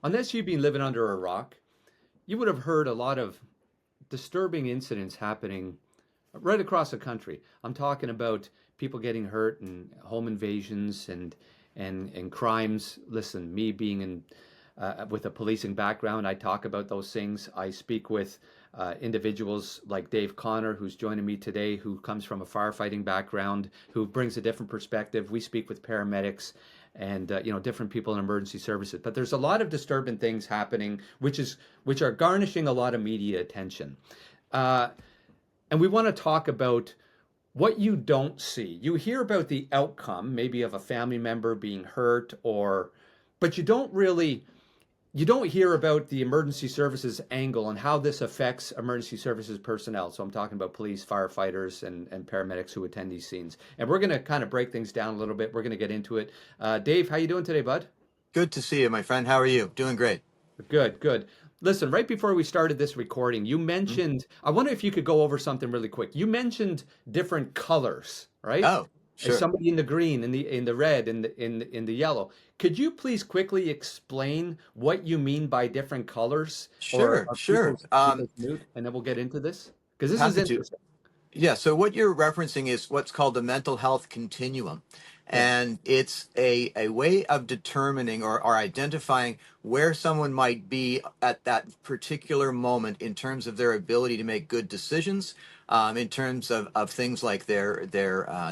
unless you've been living under a rock, you would have heard a lot of disturbing incidents happening right across the country. I'm talking about people getting hurt and home invasions and crimes. Listen, me being in with a policing background, I talk about those things. I speak with individuals like Dave Connor, who's joining me today, who comes from a firefighting background, who brings a different perspective. We speak with paramedics and different people in emergency services. But there's a lot of disturbing things happening, which are garnishing a lot of media attention. Uh, and we want to talk about what you don't see. You hear about the outcome, maybe of a family member being hurt, but you don't hear about the emergency services angle and how this affects emergency services personnel. So I'm talking about police, firefighters, and paramedics who attend these scenes. And we're going to kind of break things down a little bit. We're going to get into it. Dave, how you doing today, bud? Good to see you, my friend. How are you? Doing great. Good, good. Listen, right before we started this recording, you Mhm. mentioned, I wonder if you could go over something really quick. You mentioned different colors, right? Oh, As sure. somebody in the green, in the red, in the yellow. Could you please quickly explain what you mean by different colors or Sure, sure. people's mood, and then we'll get into this? Because this is Happy to. interesting. Yeah, so what you're referencing is what's called the mental health continuum. Okay. And it's a way of determining or identifying where someone might be at that particular moment in terms of their ability to make good decisions, in terms of things like their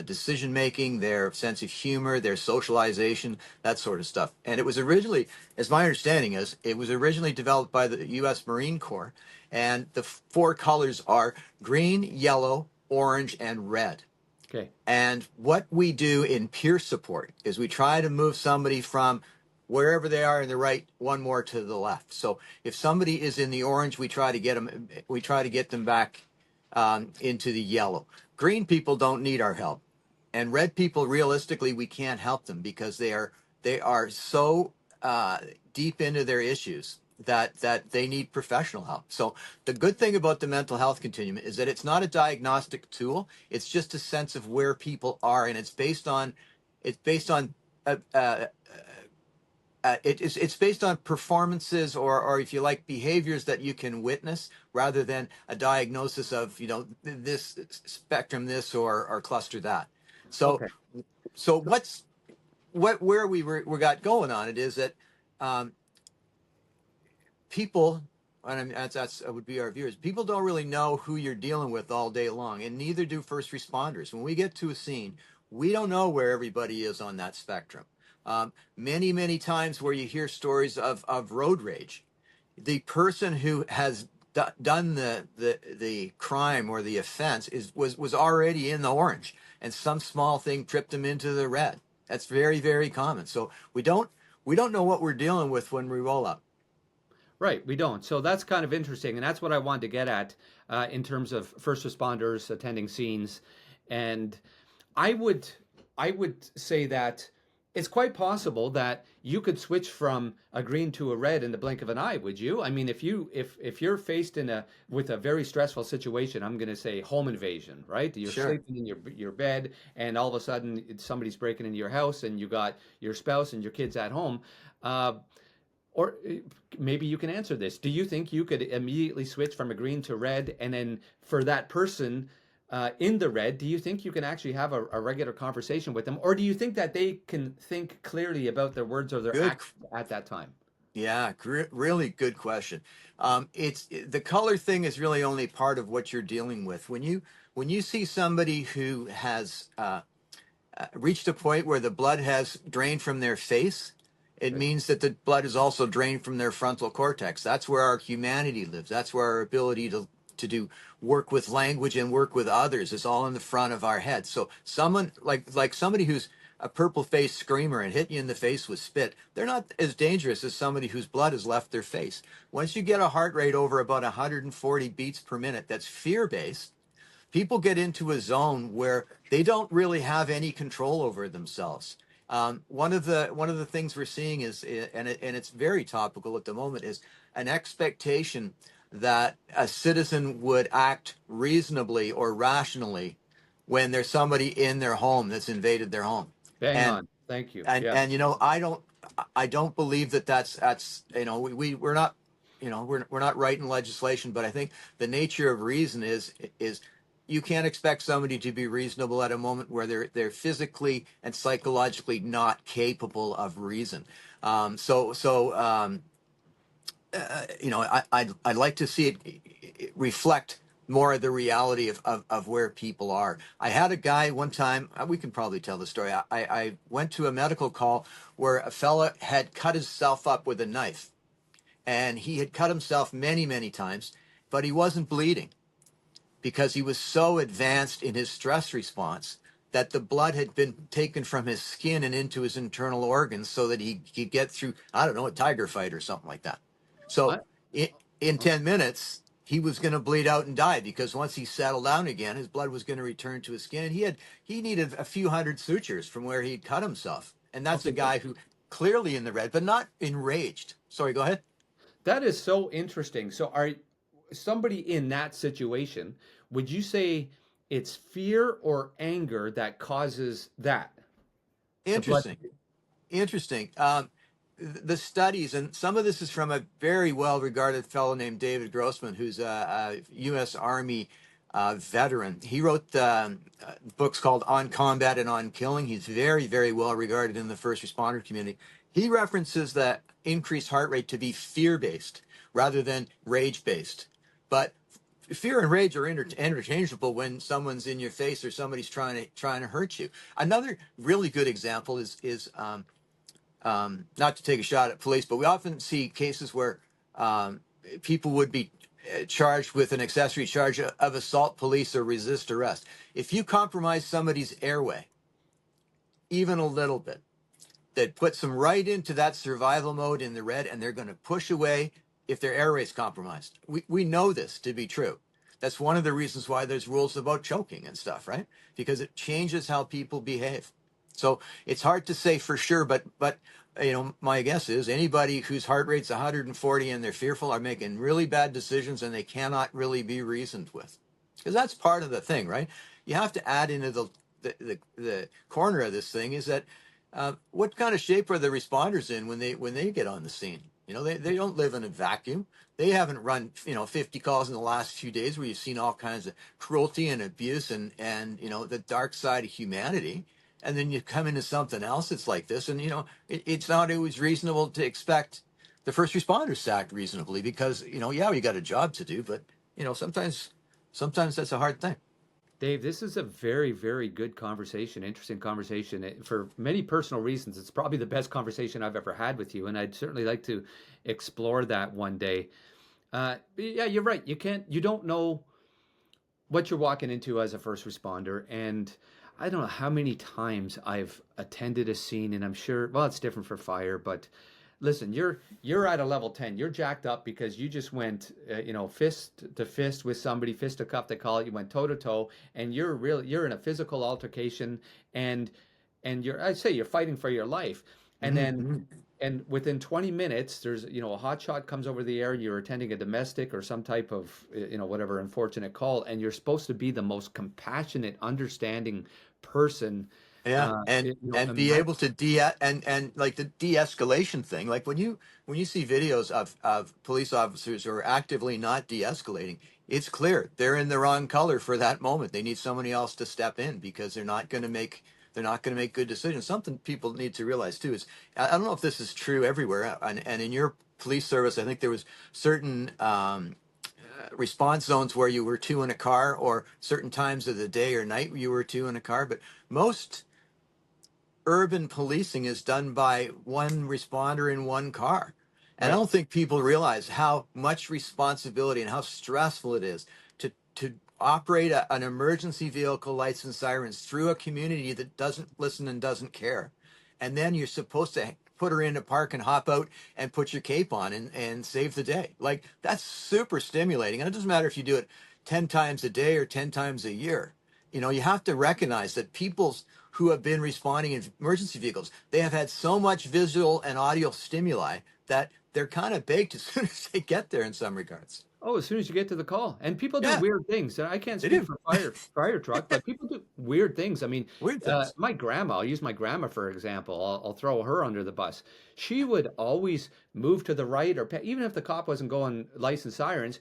decision making, their sense of humor, their socialization, that sort of stuff. And it was originally, as my understanding is, it was originally developed by the U.S. Marine Corps. And the four colors are green, yellow, orange, and red. Okay. And what we do in peer support is we try to move somebody from wherever they are in the right one more to the left. So if somebody is in the orange, we try to get them back into the yellow. Green people don't need our help, and red people, realistically, we can't help them because they are so uh, deep into their issues that they need professional help. So the good thing about the mental health continuum is that it's not a diagnostic tool. It's just a sense of where people are, and it's based on uh, uh, it's based on performances or if you like behaviors that you can witness rather than a diagnosis of this spectrum this or cluster that. So Okay. so So, what where we got going on it is that um, people, and I mean, that's would be our viewers. People don't really know who you're dealing with all day long, and neither do first responders. When we get to a scene, we don't know where everybody is on that spectrum. Many times where you hear stories of road rage, the person who has done the crime or the offense was already in the orange, and some small thing tripped them into the red. That's very common. So we don't know what we're dealing with when we roll up. right, we don't. So that's kind of interesting, and that's what I wanted to get at in terms of first responders attending scenes. And I would I would say that it's quite possible that you could switch from a green to a red in the blink of an eye, would you? I mean, if you're faced in a with a very stressful situation, I'm going to say home invasion, right? You're Sure. sleeping in your bed and all of a sudden somebody's breaking into your house and you got your spouse and your kids at home. Uh, or maybe you can answer this. Do you think you could immediately switch from a green to red, and then for that person in the red, do you think you can actually have a regular conversation with them, or do you think that they can think clearly about their words or their Good. actions at that time? Yeah, really good question. The color thing is really only part of what you're dealing with. When you see somebody who has reached a point where the blood has drained from their face, it Right. means that the blood is also drained from their frontal cortex. That's where our humanity lives. That's where our ability to do work with language and work with others is all in the front of our head. So someone like somebody who's a purple faced screamer and hit you in the face with spit, they're not as dangerous as somebody whose blood has left their face. Once you get a heart rate over about 140 beats per minute, that's fear based. People get into a zone where they don't really have any control over themselves. One of the things we're seeing is, and it's very topical at the moment, is an expectation that a citizen would act reasonably or rationally when there's somebody in their home that's invaded their home. Bang And on. Thank you. and Yeah. and you know, I don't. I don't believe that that's we're not we're not writing legislation, but I think the nature of reason is you can't expect somebody to be reasonable at a moment where they're physically and psychologically not capable of reason. I'd like to see it reflect more of the reality of where people are. I had a guy one time, we can probably tell the story. I went to a medical call where a fella had cut himself up with a knife, and he had cut himself many, many times, but he wasn't bleeding because he was so advanced in his stress response that the blood had been taken from his skin and into his internal organs so that he could get through, I don't know, a tiger fight or something like that. So I, in oh, 10 minutes, he was going to bleed out and die because once he settled down again, his blood was going to return to his skin. He needed a few hundred sutures from where he'd cut himself. And that's a okay, that, guy who clearly in the red, but not enraged. Sorry, go ahead. that is so interesting. So, are somebody in that situation, would you say it's fear or anger that causes that? The blood. Interesting. Interesting. The studies, and some of this is from a very well regarded fellow named David Grossman, who's a U.S. Army veteran. He wrote books called On Combat and On Killing. He's very, very well regarded in the first responder community. He references that increased heart rate to be fear based rather than rage based. But fear and rage are interchangeable when someone's in your face or somebody's trying to hurt you. Another really good example is not to take a shot at police, but we often see cases where people would be charged with an accessory charge of assault police or resist arrest. If you compromise somebody's airway, even a little bit, that puts them right into that survival mode in the red, and they're going to push away if their airway is compromised. We know this to be true. That's one of the reasons why there's rules about choking and stuff, right? Because it changes how people behave. So it's hard to say for sure, but my guess is anybody whose heart rate's 140 and they're fearful are making really bad decisions and they cannot really be reasoned with, because that's part of the thing, right? You have to add into the corner of this thing is that what kind of shape are the responders in when they get on the scene? They don't live in a vacuum. They haven't run 50 calls in the last few days where you've seen all kinds of cruelty and abuse and the dark side of humanity. And then you come into something else that's like this, and it's not always reasonable to expect the first responders to act reasonably because yeah, we got a job to do, but sometimes that's a hard thing. Dave, this is a very, very good conversation, interesting conversation. For many personal reasons, it's probably the best conversation I've ever had with you, and I'd certainly like to explore that one day. Yeah, you're right. You don't know what you're walking into as a first responder, and I don't know how many times I've attended a scene, and I'm sure, well, it's different for fire, but listen, you're at a level 10. You're jacked up because you just went, fist to fist with somebody, fist to cuff, they call it. You went toe to toe, and you're in a physical altercation, and I'd say you're fighting for your life, and then. Mm-hmm. And within 20 minutes, there's, a hot shot comes over the air, you're attending a domestic or some type of, whatever unfortunate call, and you're supposed to be the most compassionate, understanding person. Yeah, and be able to and like the de-escalation thing. Like when you see videos of police officers who are actively not de-escalating, it's clear they're in the wrong color for that moment. They need somebody else to step in because they're not going to make good decisions. Something people need to realize too is I don't know if this is true everywhere, and in your police service, I think there was certain response zones where you were two in a car, or certain times of the day or night you were two in a car, but most urban policing is done by one responder in one car. And I Right. don't think people realize how much responsibility and how stressful it is to operate an emergency vehicle, lights and sirens, through a community that doesn't listen and doesn't care. And then you're supposed to put her in a park and hop out and put your cape on and save the day. Like, that's super stimulating. And it doesn't matter if you do it 10 times a day or 10 times a year. You have to recognize that people's who have been responding in emergency vehicles, they have had so much visual and audio stimuli that they're kind of baked as soon as they get there in some regards. Oh, as soon as you get to the call, and people do Yeah, weird things. And I can't they speak do for fire truck, but people do weird things. I mean, weird things. my grandma. I'll use my grandma for example. I'll throw her under the bus. She would always move to the right, or even if the cop wasn't going lights and sirens,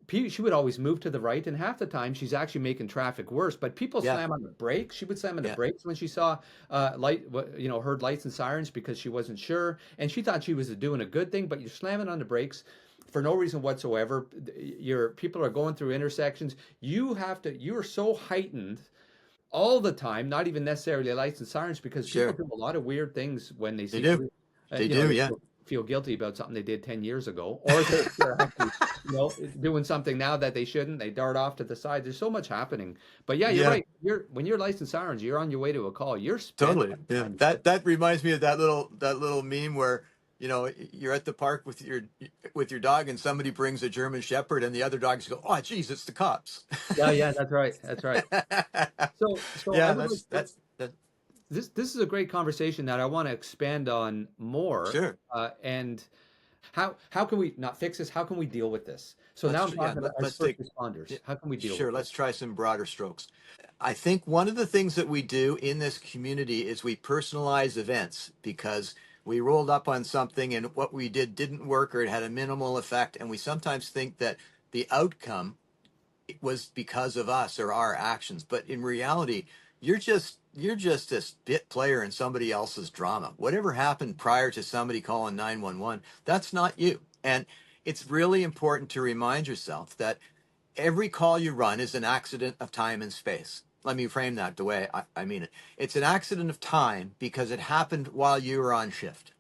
she would always move to the right, and half the time she's actually making traffic worse. But people Yeah, slam on the brakes. She would slam on the yeah, brakes when she saw heard lights and sirens because she wasn't sure, and she thought she was doing a good thing. But you're slamming on the brakes for no reason whatsoever. Your people are going through intersections. You are so heightened all the time, not even necessarily lights and sirens, because people sure. do a lot of weird things when they They see do. police. They do. They Yeah, feel guilty about something they did 10 years ago, or they're actually, doing something now that they shouldn't. They dart off to the side. There's so much happening. But yeah, you're yeah. right. When you're lights and sirens, you're on your way to a call. You're spent Totally. by the Yeah. time you get. That reminds me of that little meme where, you're at the park with your dog and somebody brings a German Shepherd and the other dogs go, "Oh, geez, it's the cops." Yeah, yeah, that's right. That's right. So I Yeah, would like to. that's that. This is a great conversation that I want to expand on more. Sure. And how can we not fix this? How can we deal with this? So now I'm Yeah, talking about as let's first take. Yeah, responders. How can we deal sure. with this? Let's try some broader strokes. I think one of the things that we do in this community is we personalize events because we rolled up on something and what we did didn't work or it had a minimal effect. And we sometimes think that the outcome was because of us or our actions. But in reality, you're just this bit player in somebody else's drama. Whatever happened prior to somebody calling 911, that's not you. And it's really important to remind yourself that every call you run is an accident of time and space. Let me frame that the way I mean it. It's an accident of time because it happened while you were on shift,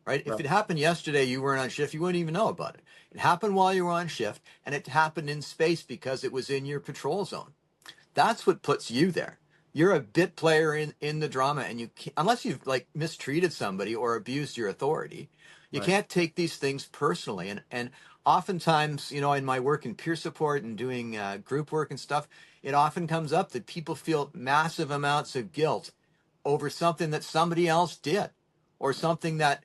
right? If Right, it happened yesterday, you weren't on shift, you wouldn't even know about it. It happened while you were on shift, and it happened in space because it was in your patrol zone. That's what puts you there. You're a bit player in the drama, and you can't, unless you've like mistreated somebody or abused your authority, you right, can't take these things personally. And oftentimes, in my work in peer support and doing group work and stuff, it often comes up that people feel massive amounts of guilt over something that somebody else did, or something that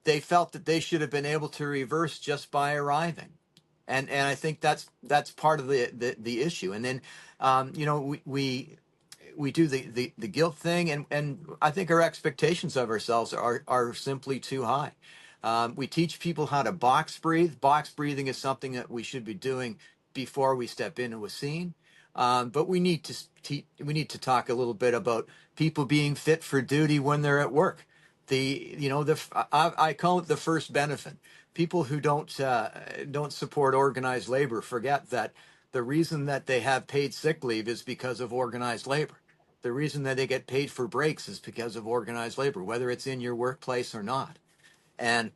they felt that they should have been able to reverse just by arriving. And I think that's part of the issue. And then we do the guilt thing, and I think our expectations of ourselves are simply too high. We teach people how to box breathe. Box breathing is something that we should be doing before we step into a scene. But we need to talk a little bit about people being fit for duty when they're at work. I call it the first benefit. People who don't support organized labor forget that the reason that they have paid sick leave is because of organized labor. The reason that they get paid for breaks is because of organized labor, whether it's in your workplace or not. And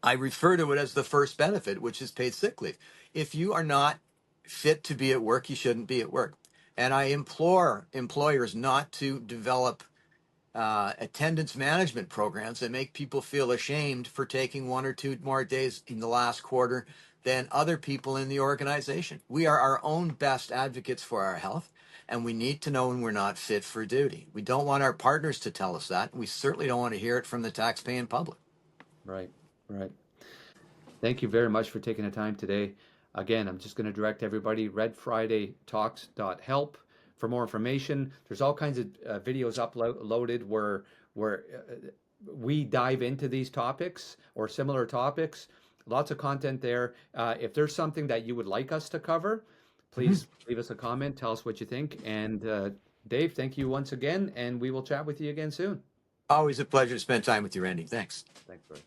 I refer to it as the first benefit, which is paid sick leave. If you are not fit to be at work, you shouldn't be at work. And I implore employers not to develop attendance management programs that make people feel ashamed for taking 1 or 2 more days in the last quarter than other people in the organization. We are our own best advocates for our health, and we need to know when we're not fit for duty. We don't want our partners to tell us that. We certainly don't want to hear it from the taxpaying public. right, right. Thank you very much for taking the time today. Again, I'm just going to direct everybody redfridaytalks.help for more information. There's all kinds of videos uploaded where we dive into these topics or similar topics. Lots of content there. If there's something that you would like us to cover, Mhm. please leave us a comment. Tell us what you think. And Dave, thank you once again, and we will chat with you again soon. Always a pleasure to spend time with you, Randy. Thanks. Thanks, Roy.